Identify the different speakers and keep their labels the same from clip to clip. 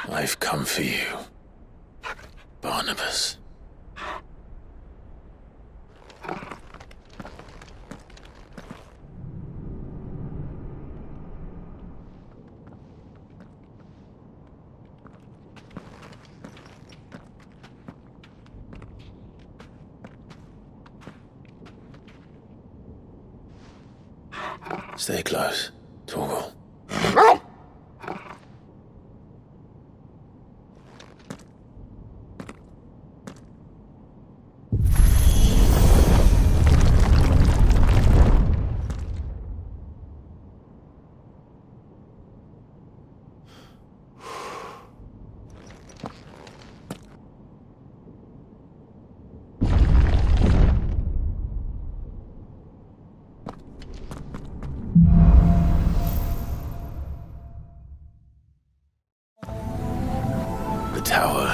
Speaker 1: I've come for you, Barnabas. Stay close, Torgal. Tower.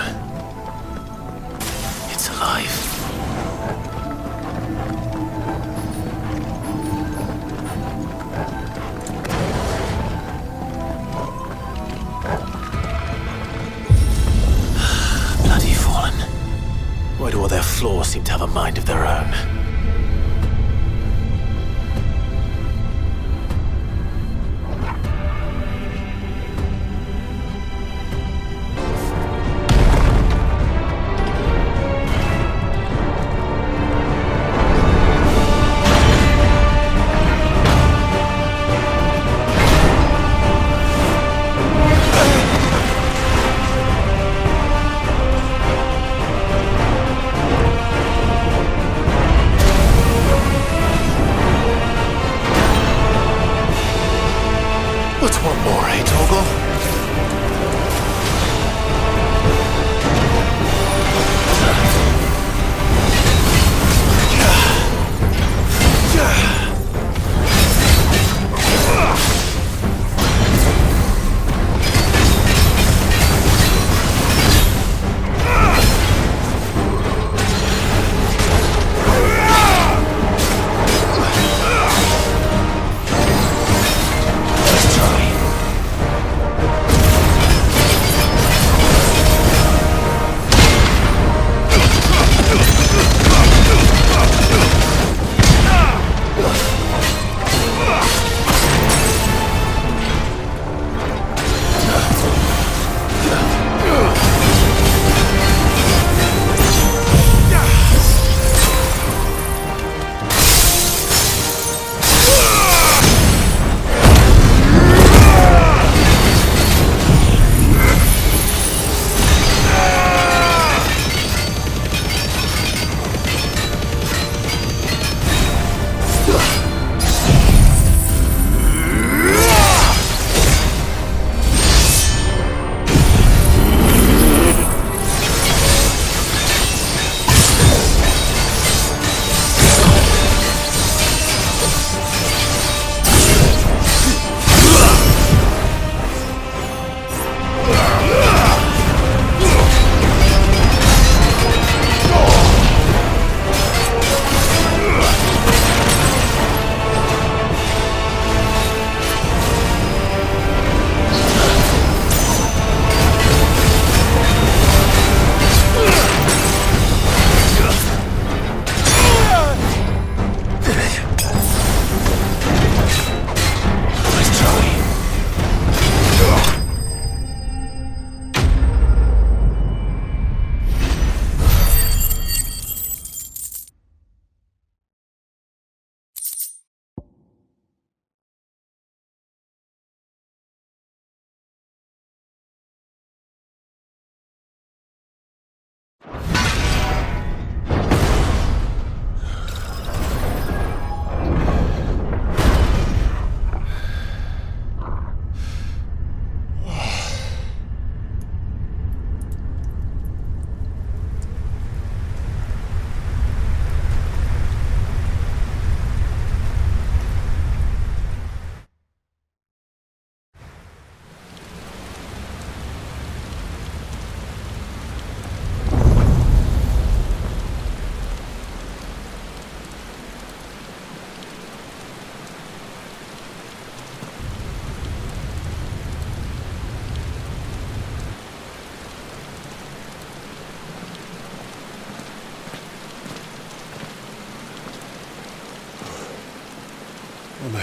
Speaker 1: It's alive. Bloody fallen. Why do all their floors seem to have a mind of their own? What's one more, eh, Torgal? Let's try.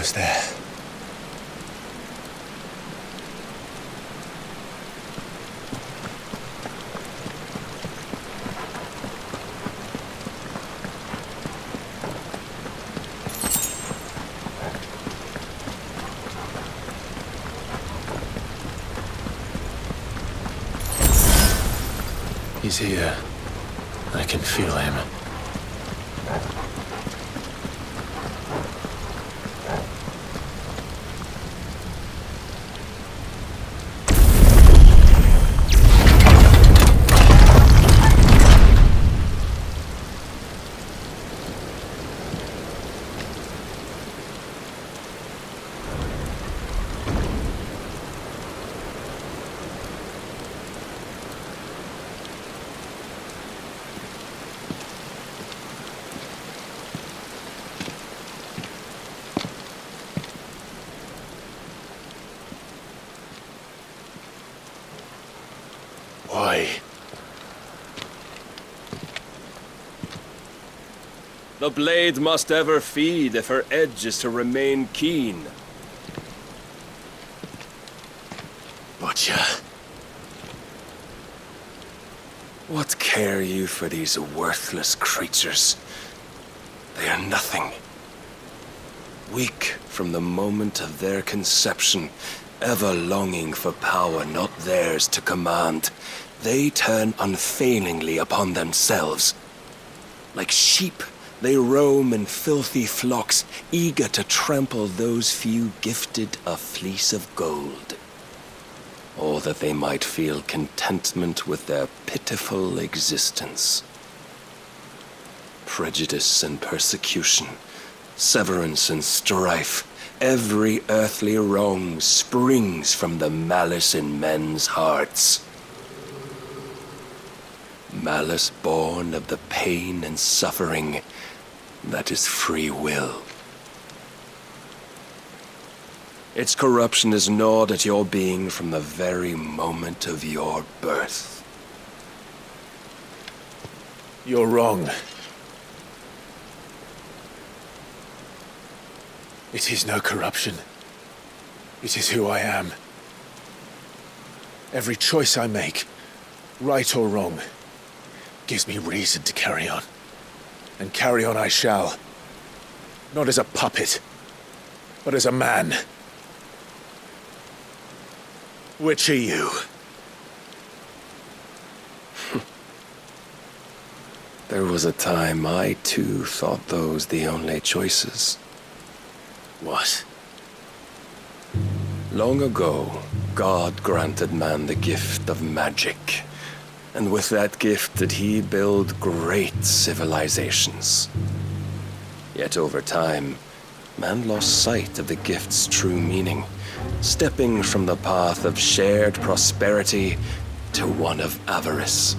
Speaker 1: almost there. He's here. I can feel him. Why?
Speaker 2: The blade must ever feed if her edge is to remain keen.
Speaker 1: Butcher.
Speaker 2: What care you for these worthless creatures? They are nothing. Weak from the moment of their conception, ever longing for power not theirs to command, they turn unfailingly upon themselves. Like sheep, they roam in filthy flocks, eager to trample those few gifted a fleece of gold. Or that they might feel contentment with their pitiful existence. Prejudice and persecution, severance and strife, every earthly wrong springs from the malice in men's hearts. Malice born of the pain and suffering that is free will. Its corruption is gnawed at your being from the very moment of your birth.
Speaker 1: You're wrong. It is no corruption. It is who I am. Every choice I make, right or wrong, gives me reason to carry on. And carry on I shall. Not as a puppet, but as a man. Which are you?
Speaker 2: There was a time I too thought those the only choices.
Speaker 1: What?
Speaker 2: Long ago, God granted man the gift of magic. And with that gift did he build great civilizations. Yet over time, man lost sight of the gift's true meaning, stepping from the path of shared prosperity to one of avarice.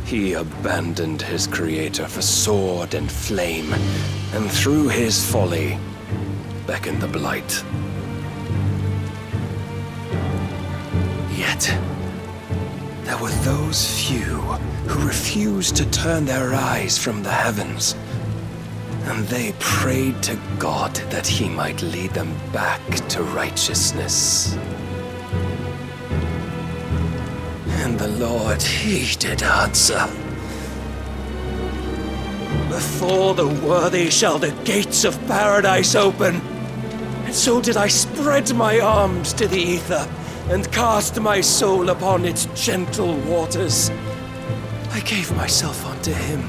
Speaker 2: He abandoned his creator for sword and flame, and through his folly, beckoned the blight. Yet, there were those few who refused to turn their eyes from the heavens, and they prayed to God that he might lead them back to righteousness. And the Lord, he did answer. Before the worthy shall the gates of paradise open. And so did I spread my arms to the ether and cast my soul upon its gentle waters. I gave myself unto him.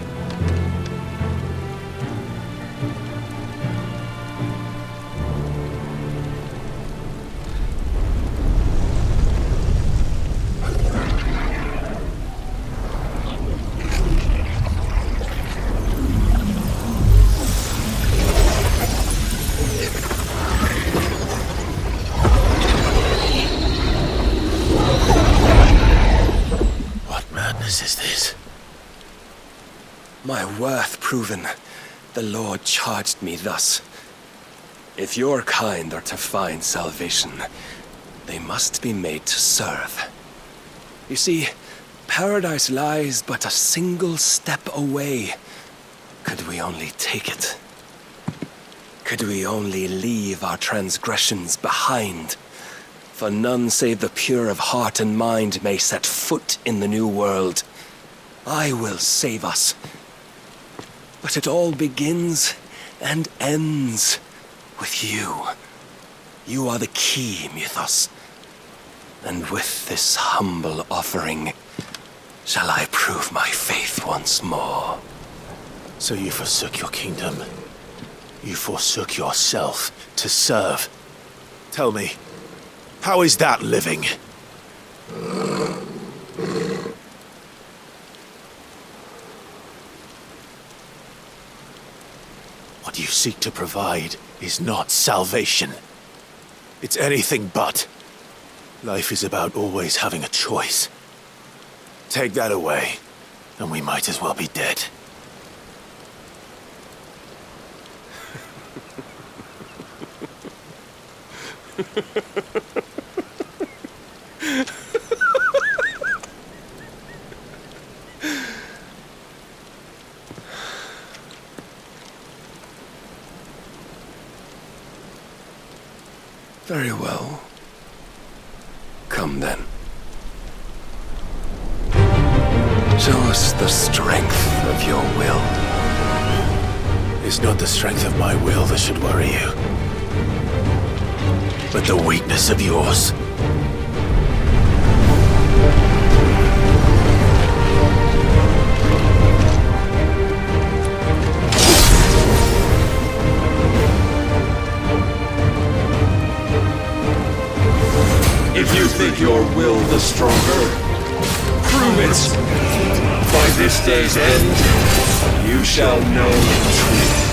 Speaker 1: Is this?
Speaker 2: My worth proven, the Lord charged me thus. If your kind are to find salvation, they must be made to serve. You see, paradise lies but a single step away, could we only take it. Could we only leave our transgressions behind? For none save the pure of heart and mind may set foot in the new world. I will save us. But it all begins and ends with you. You are the key, Mythos. And with this humble offering, shall I prove my faith once more.
Speaker 1: So you forsook your kingdom. You forsook yourself to serve. Tell me, how is that living? What you seek to provide is not salvation. It's anything but. Life is about always having a choice. Take that away, and we might as well be dead.
Speaker 2: Very well. Come then. Show us the strength of your will.
Speaker 1: It's not the strength of my will that should worry you, but the weakness of yours.
Speaker 3: If you think your will the stronger, prove it. By this day's end, you shall know the truth.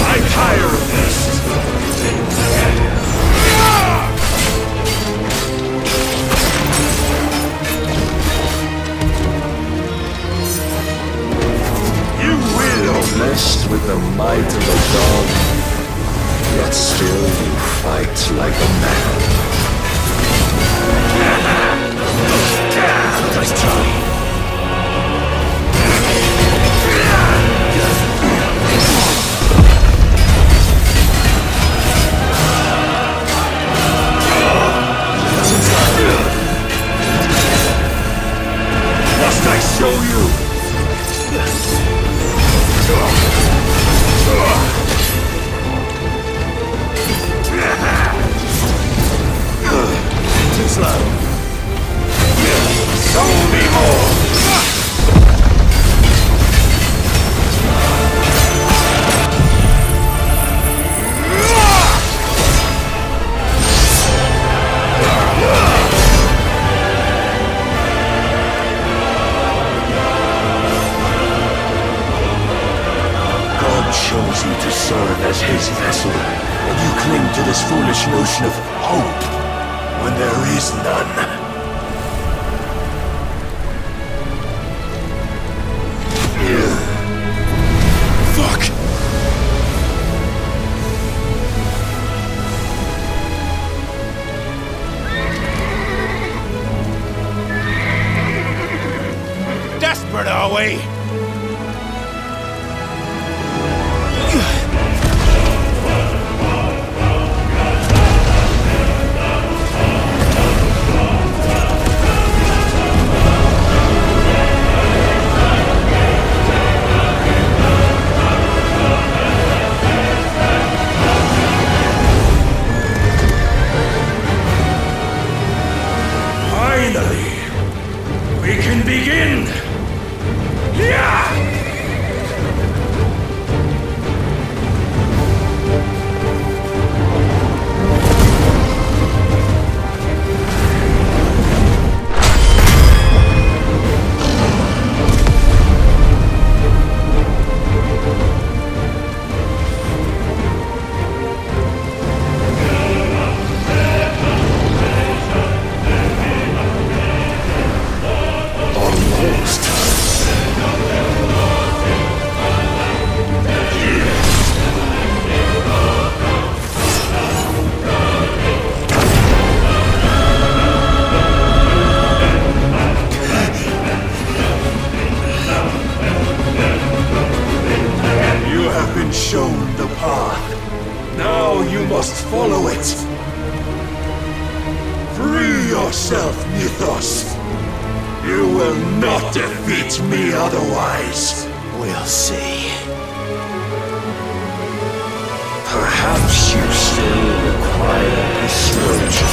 Speaker 3: I'm tired of this.
Speaker 2: Meshed with the might of a dog, yet still you fight like a man. Nice try.
Speaker 3: Must I show you?
Speaker 1: Too slow.
Speaker 3: Show me more!
Speaker 2: Chose you to serve as his vessel, and you cling to this foolish notion of hope when there is none.
Speaker 1: Fuck! Desperate, are we?
Speaker 3: Finally, we can begin! Yeah! it! Free yourself, Mythos! You will not defeat me otherwise!
Speaker 1: We'll see.
Speaker 2: Perhaps you still require persuasion.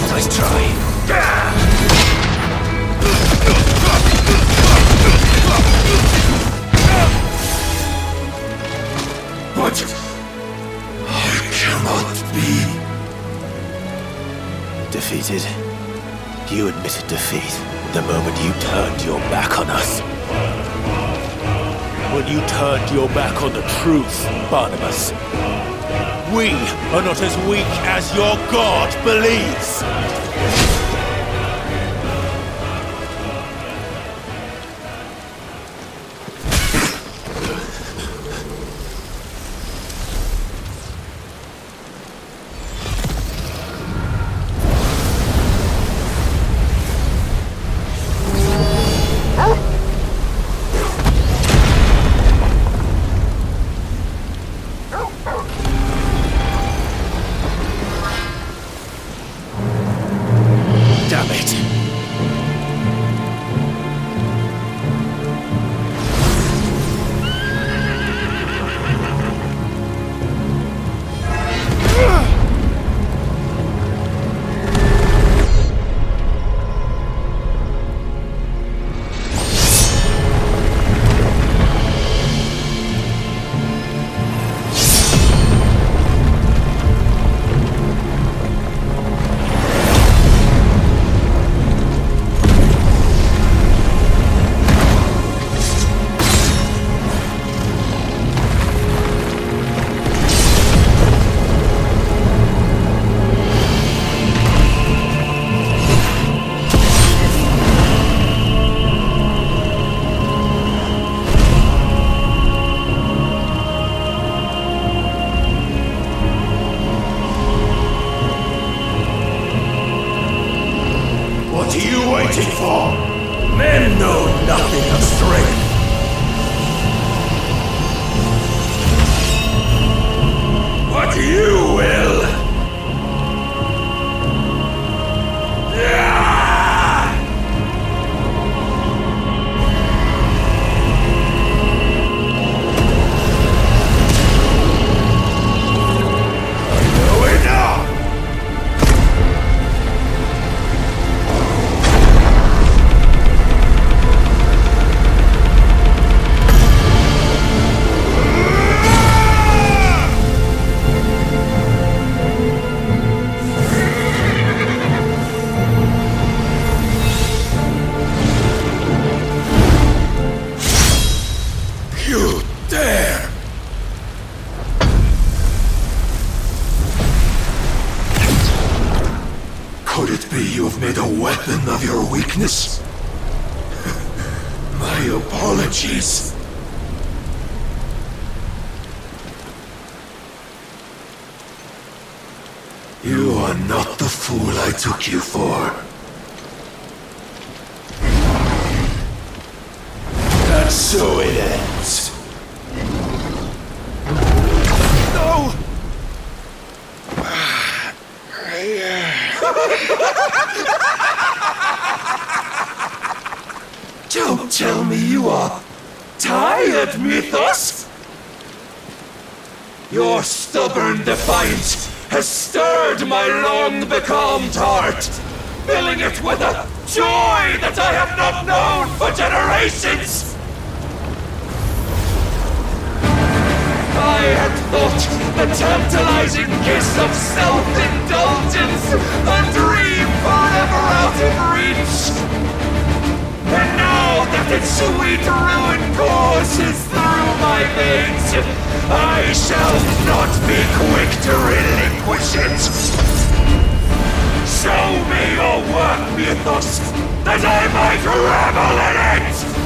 Speaker 1: Nice try.
Speaker 3: But I cannot be
Speaker 1: Defeated? You admitted defeat the moment you turned your back on us. When you turned your back on the truth, Barnabas. We are not as weak as your God believes. Damn it.
Speaker 3: What are you waiting for? Men know nothing of strength. But you will. You dare! Could it be you have made a weapon of your weakness? My apologies. You are not the fool I took you for. And so it ends.
Speaker 1: No!
Speaker 3: Don't tell me you are tired, Mythos! Your stubborn defiance has stirred my long-becalmed heart, filling it with a joy that I have not known for generations! I had thought the tantalizing kiss of self-indulgence a dream forever out of reach. And now that its sweet ruin courses through my veins, I shall not be quick to relinquish it. Show me your work, Mythos, that I might revel in it!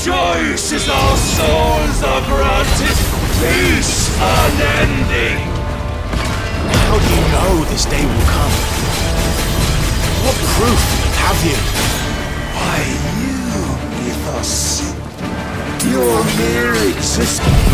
Speaker 3: rejoice as our souls are granted peace unending.
Speaker 1: How do you know this day will come? What proof have you?
Speaker 3: Why, you, Ethos. Your mere existence.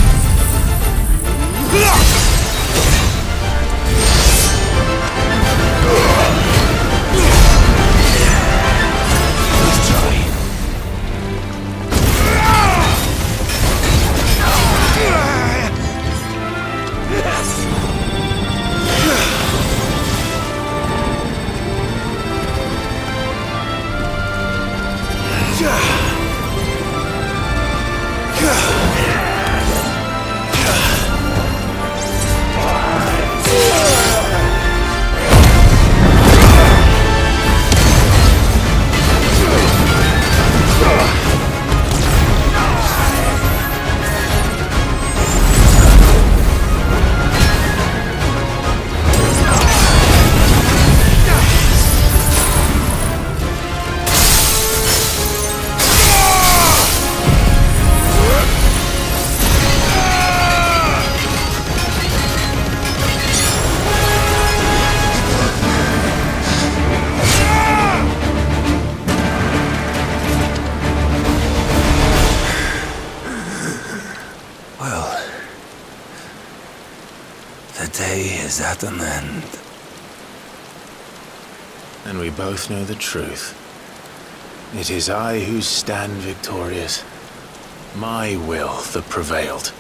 Speaker 3: Is at an end.
Speaker 1: And we both know the truth. It is I who stand victorious. My will that prevailed.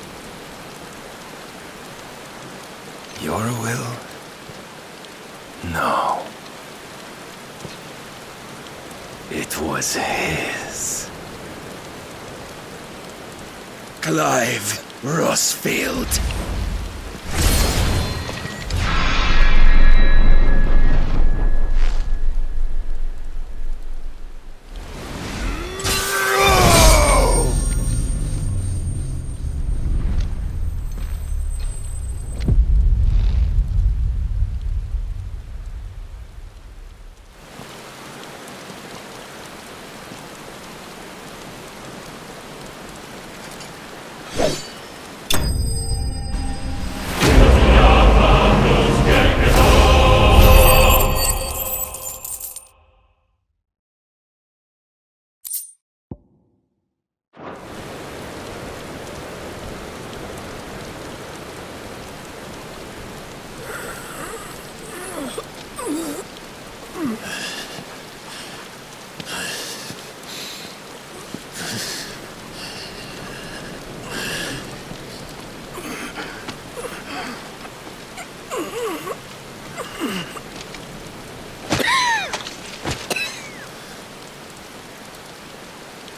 Speaker 3: Your will? No. It was his. Clive Rossfield.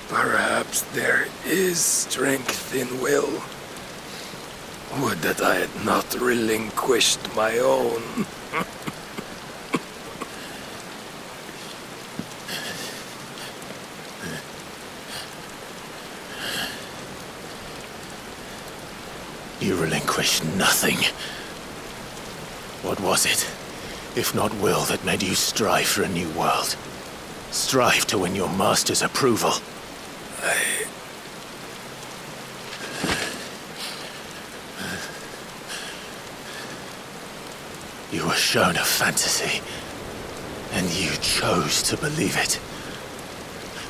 Speaker 3: Perhaps there is strength in will. Would that I had not relinquished my own.
Speaker 1: You relinquished nothing. What was it, if not will, that made you strive for a new world? Strive to win your master's approval? You were shown a fantasy, and you chose to believe it.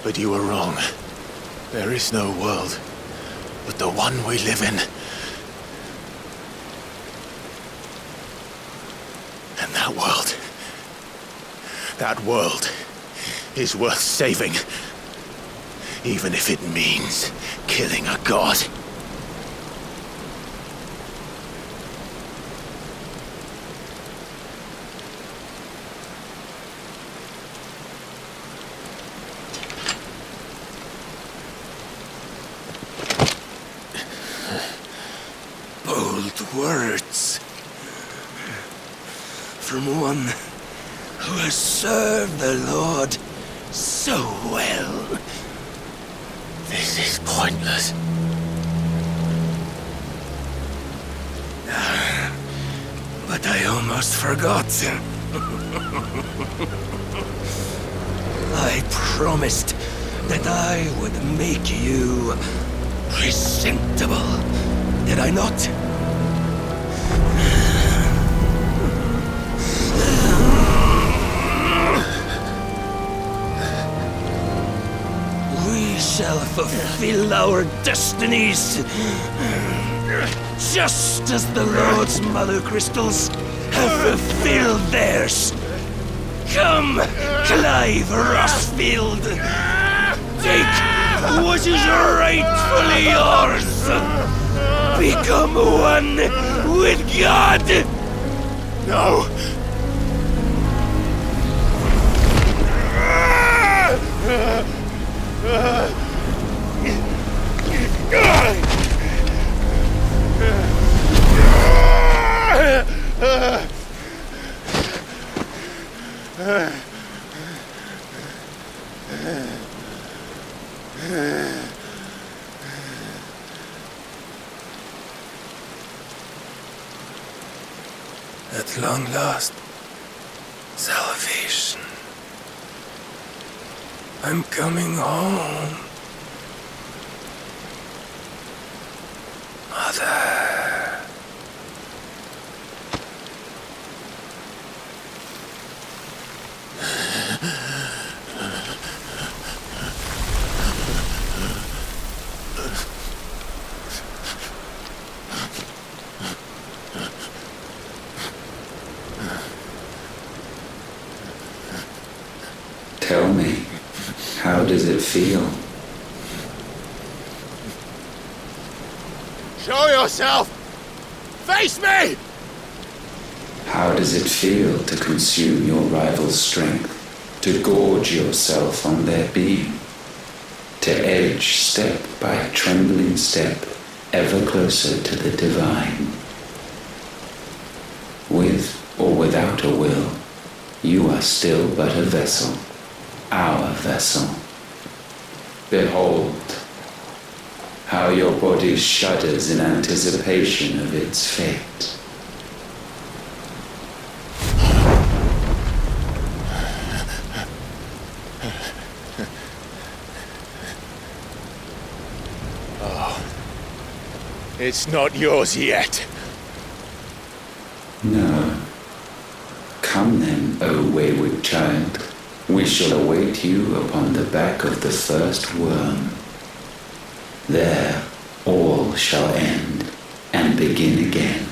Speaker 1: But you were wrong. There is no world but the one we live in. And that world is worth saving, even if it means killing a god.
Speaker 3: Bold words from one who has served the Lord so well.
Speaker 1: This is pointless.
Speaker 3: But I almost forgot. I promised
Speaker 2: that I would make you presentable, did I not? We shall fulfill our destinies, just as the Lord's Mother Crystals have fulfilled theirs. Come, Clive Rossfield, take what is rightfully yours. Become one with God.
Speaker 1: No!
Speaker 2: At long last, salvation. I'm coming home. Mother.
Speaker 4: Tell me, how does it feel?
Speaker 1: Show yourself! Face me!
Speaker 4: How does it feel to consume your rival's strength, to gorge yourself on their beam, to edge step by trembling step ever closer to the divine? With or without a will, you are still but a vessel, our vessel. Behold, how your body shudders in anticipation of its fate.
Speaker 1: It's not yours yet.
Speaker 4: No. Come then, O wayward child. We shall await you upon the back of the first worm. There all shall end and begin again.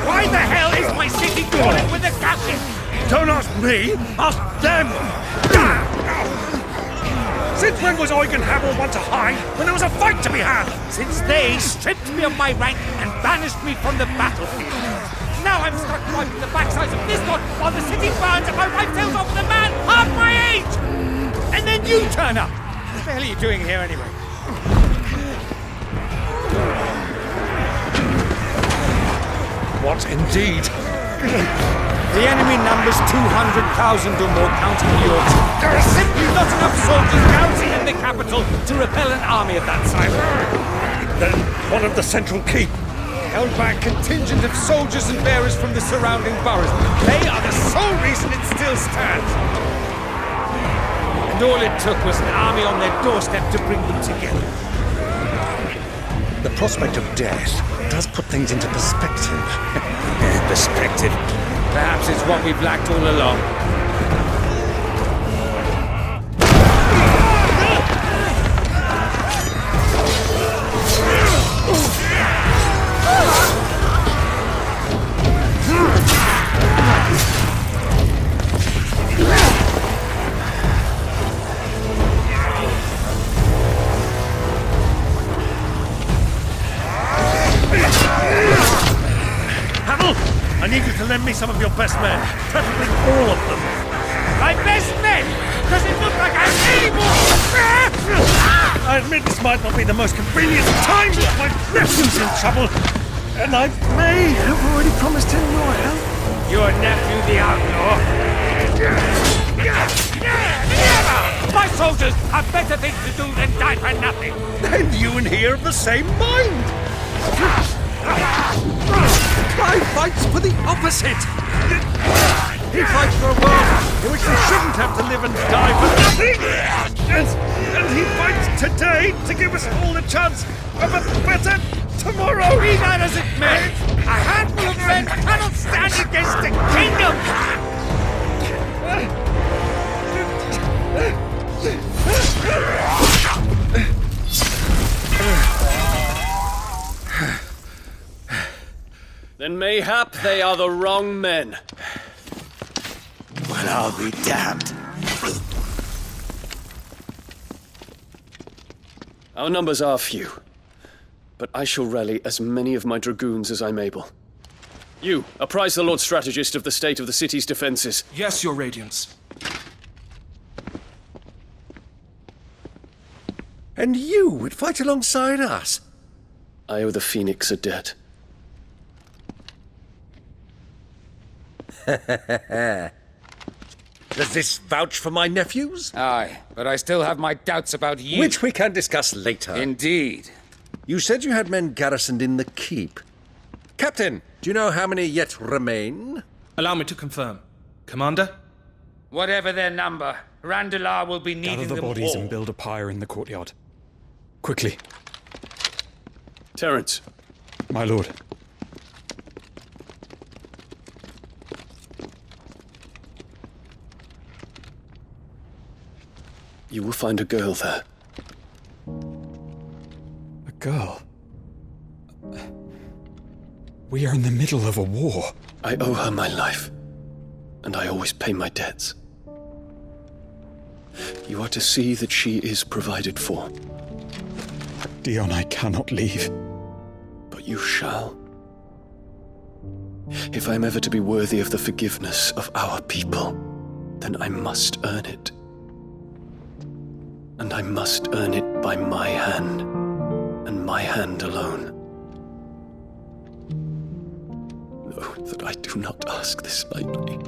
Speaker 3: Why the hell is my city crawling with the captain?
Speaker 5: Don't ask me, ask them! Since when was Eugen Hamel one to hide when there was a fight to be had?
Speaker 3: Since they stripped me of my rank and banished me from the battlefield. Now I'm stuck wiping the backsides of this one while the city burns and my wife tells off the man half my age!
Speaker 5: And then you turn up! What the hell are you doing here anyway? What indeed? The enemy numbers 200,000 or more, counting yours. There are simply not enough soldiers garrisoned in the capital to repel an army of that size. Then one of the central keep, held by a contingent of soldiers and bearers from the surrounding boroughs. They are the sole reason it still stands. And all it took was an army on their doorstep to bring them together.
Speaker 6: The prospect of death does put things into perspective.
Speaker 5: Perspective. Perhaps it's what we've lacked all along. I need you to lend me some of your best men, preferably all of them. My best men? Does it look like I have any more? I admit this might not be the most convenient time, but my nephew's in trouble, and I may have already promised him your help. Your nephew, the outlaw? Never! My soldiers have better things to do than die for nothing.
Speaker 6: And you and he are of the same mind.
Speaker 5: Clive fights for the opposite. He fights for a world in which we shouldn't have to live and die for nothing. And he fights today to give us all the chance of a better tomorrow. Be that as it may, a handful of men cannot stand against a kingdom.
Speaker 2: Then mayhap they are the wrong men.
Speaker 6: Well, I'll be damned.
Speaker 2: Our numbers are few, but I shall rally as many of my dragoons as I'm able. You, apprise the Lord Strategist of the state of the city's defenses.
Speaker 7: Yes, Your Radiance.
Speaker 6: And you would fight alongside us?
Speaker 2: I owe the Phoenix a debt.
Speaker 6: Does this vouch for my nephews?
Speaker 8: Aye, but I still have my doubts about you.
Speaker 6: Which we can discuss later.
Speaker 8: Indeed.
Speaker 6: You said you had men garrisoned in the keep. Captain, do you know how many yet remain?
Speaker 7: Allow me to confirm. Commander?
Speaker 8: Whatever their number, Randalar will be needing
Speaker 9: Gather the
Speaker 8: them
Speaker 9: bodies
Speaker 8: all.
Speaker 9: and build a pyre in the courtyard. Quickly.
Speaker 2: Terence.
Speaker 9: My lord.
Speaker 2: You will find a girl there.
Speaker 9: A girl? We are in the middle of a war.
Speaker 2: I owe her my life, and I always pay my debts. You are to see that she is provided for.
Speaker 9: Dion, I cannot leave.
Speaker 2: But you shall. If I'm ever to be worthy of the forgiveness of our people, then I must earn it. And I must earn it by my hand, and my hand alone. Know that I do not ask this lightly.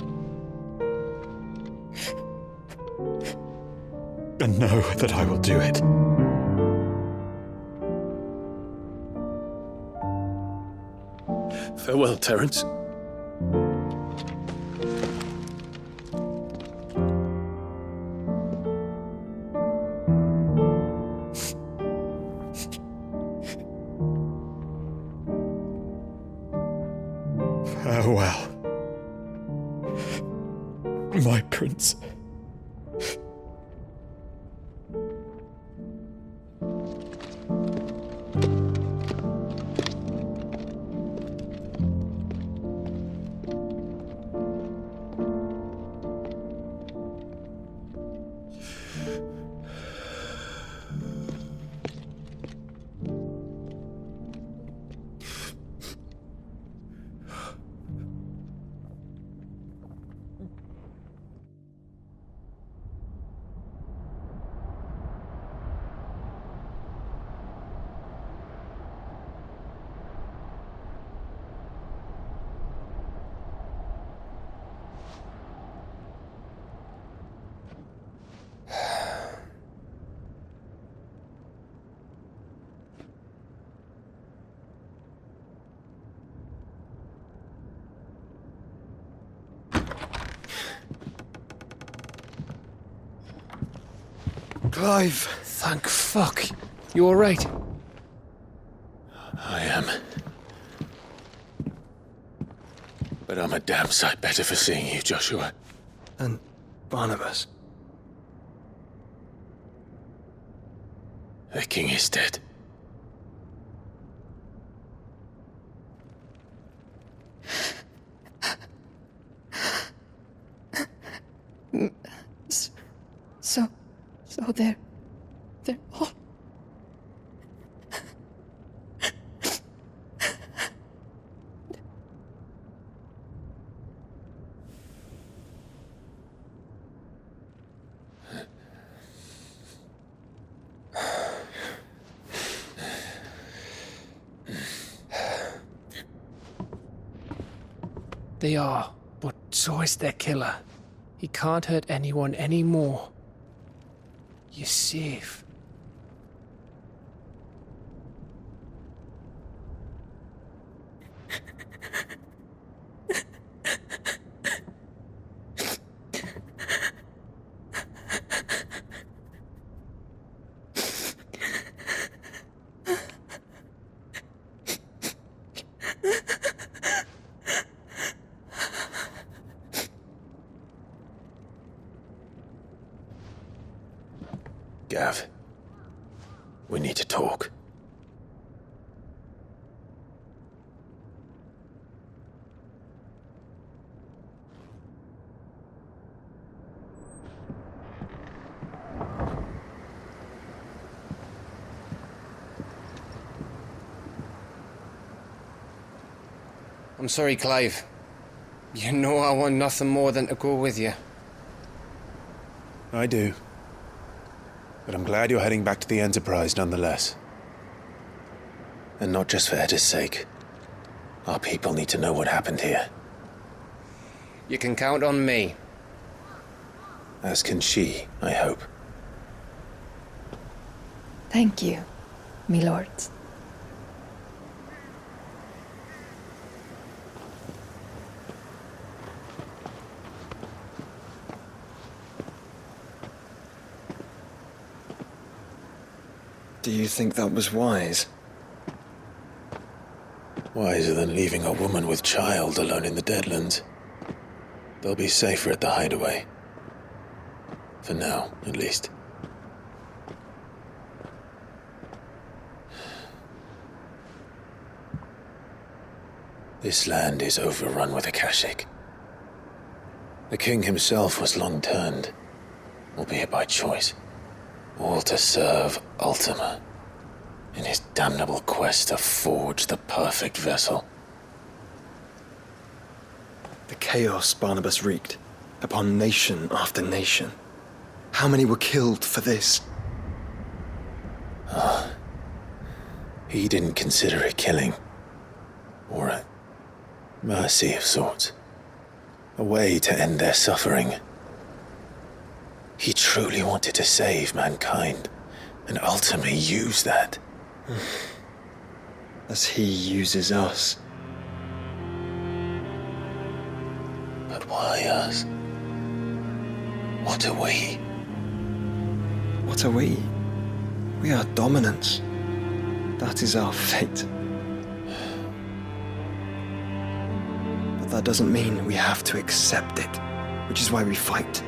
Speaker 9: And know that I will do it.
Speaker 2: Farewell, Terence.
Speaker 9: Farewell, my prince.
Speaker 2: Clive!
Speaker 7: Thank fuck. You alright?
Speaker 1: I am. But I'm a damn sight better for seeing you, Joshua.
Speaker 2: And Barnabas.
Speaker 1: The king is dead.
Speaker 10: So they're all...
Speaker 7: They are, but so is their killer. He can't hurt anyone anymore. You're safe.
Speaker 1: Gav, we need to talk.
Speaker 11: I'm sorry, Clive. You know I want nothing more than to go with you.
Speaker 1: I do. But I'm glad you're heading back to the Enterprise nonetheless. And not just for Etta's sake. Our people need to know what happened here.
Speaker 11: You can count on me.
Speaker 1: As can she, I hope.
Speaker 10: Thank you, me lords.
Speaker 2: Do you think that was wise?
Speaker 1: Wiser than leaving a woman with child alone in the Deadlands. They'll be safer at the hideaway. For now, at least. This land is overrun with Akashic. The king himself was long turned, albeit by choice, all to serve Ultima in his damnable quest to forge the perfect vessel.
Speaker 2: The chaos Barnabas wreaked upon nation after nation. How many were killed for this?
Speaker 1: He didn't consider it killing, or a mercy of sorts, a way to end their suffering. He truly wanted to save mankind, and ultimately use that.
Speaker 2: As he uses us.
Speaker 1: But why us? What are we?
Speaker 2: What are we? We are dominance. That is our fate. But that doesn't mean we have to accept it, which is why we fight.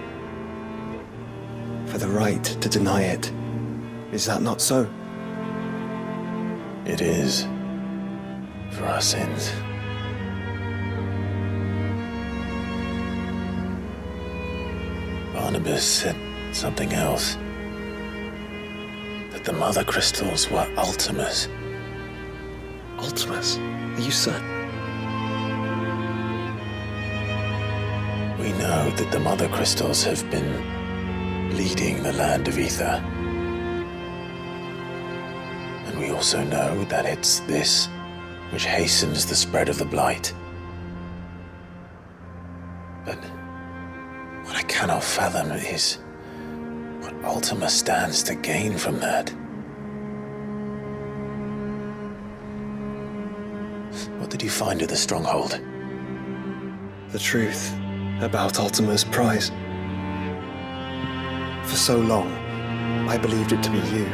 Speaker 2: For the right to deny it. Is that not so?
Speaker 1: It is. For our sins. Barnabas said something else. That the mother crystals were Ultimas.
Speaker 2: Ultimas? Are you certain?
Speaker 1: We know that the mother crystals have been leading the land of ether. And we also know that it's this which hastens the spread of the blight. But what I cannot fathom is what Ultima stands to gain from that. What did you find at the stronghold?
Speaker 2: The truth about Ultima's prize. For so long,
Speaker 12: I believed it to be you,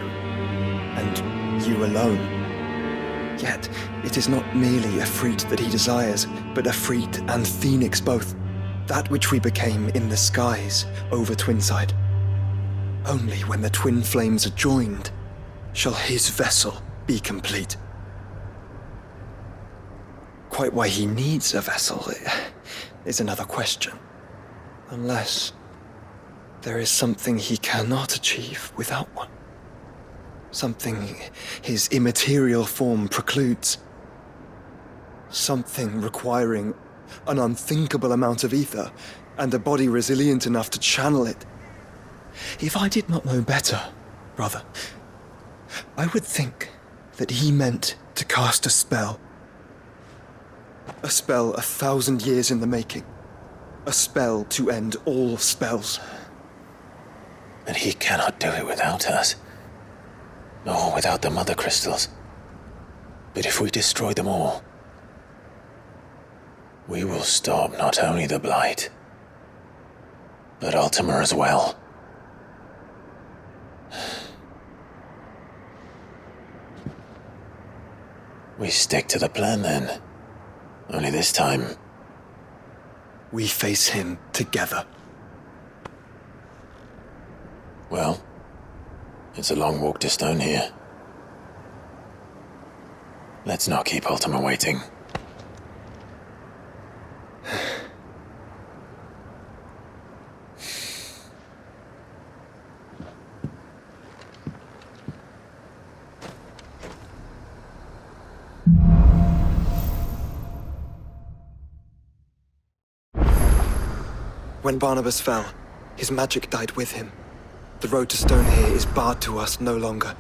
Speaker 12: and you alone. Yet, it is not merely a freat that he desires, but a freat and phoenix both, that which we became in the skies over Twinside. Only when the twin flames are joined shall his vessel be complete. Quite why he needs a vessel is another question, unless there is something he cannot achieve without one. Something his immaterial form precludes. Something requiring an unthinkable amount of ether and a body resilient enough to channel it. If I did not know better, brother, I would think that he meant to cast a spell. A spell 1,000 years in the making. A spell to end all spells.
Speaker 1: And he cannot do it without us. Nor without the mother crystals. But if we destroy them all, we will stop not only the Blight, but Ultima as well. We stick to the plan then. Only this time,
Speaker 12: we face him together.
Speaker 1: Well, it's a long walk to Stone here. Let's not keep Ultima waiting.
Speaker 12: When Barnabas fell, his magic died with him. The road to Stone here is barred to us no longer.